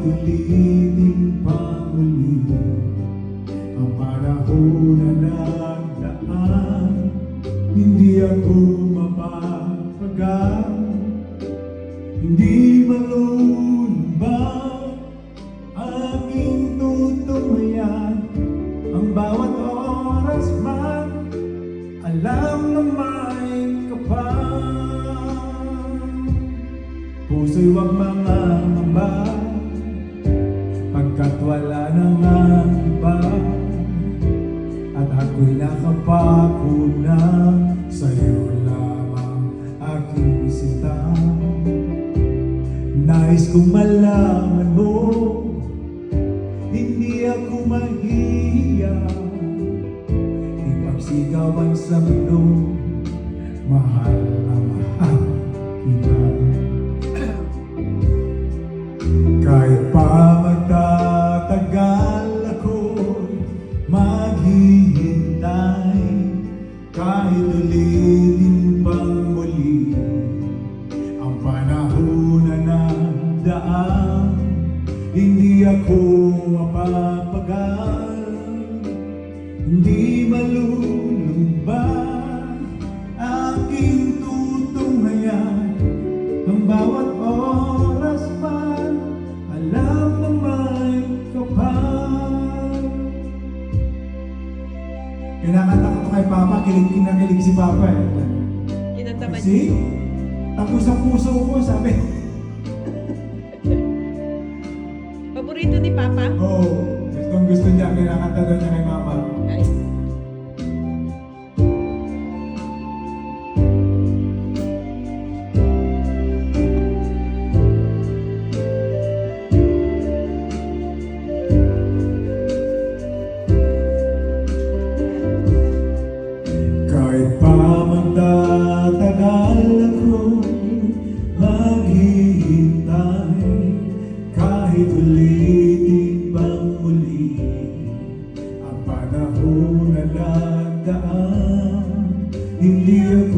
ulitin pa muli ang panahon na nagdaan. Hindi ako mapapagal, hindi malulumbang aking tutunghayan. Ang bawat oras man, alam na may kapal. Puso'y huwag mangangamba, pagkat wala nang ang iba. At ako'y nakapako na sa'yo lamang aking sinta. Nais kong malaman mo, hindi ako mahihiya ipagsigawan sa mundo, mahal na mahal kita. Kahit pa magtatagal ako'y maghihintay, kahit ulitin pang muli ang panahon na nagdaan. Hindi ako mapapagal, hindi malulumbang aking tutunghayan. Ang bawat oras man, alam na may kapal. Kinakanta ko kay Papa, kinakilig si Papa eh. Kinanta ba See? Tapos ang puso ko, sabi. Paborito ni Papa? Oo, gustong gusto niya, kinakanta daw niya kay Mama. Ay. Kahit pa magtatagal ako'y maghihintay, kahit ulitin pang muli ang panahon na nagdaan. Hindi ako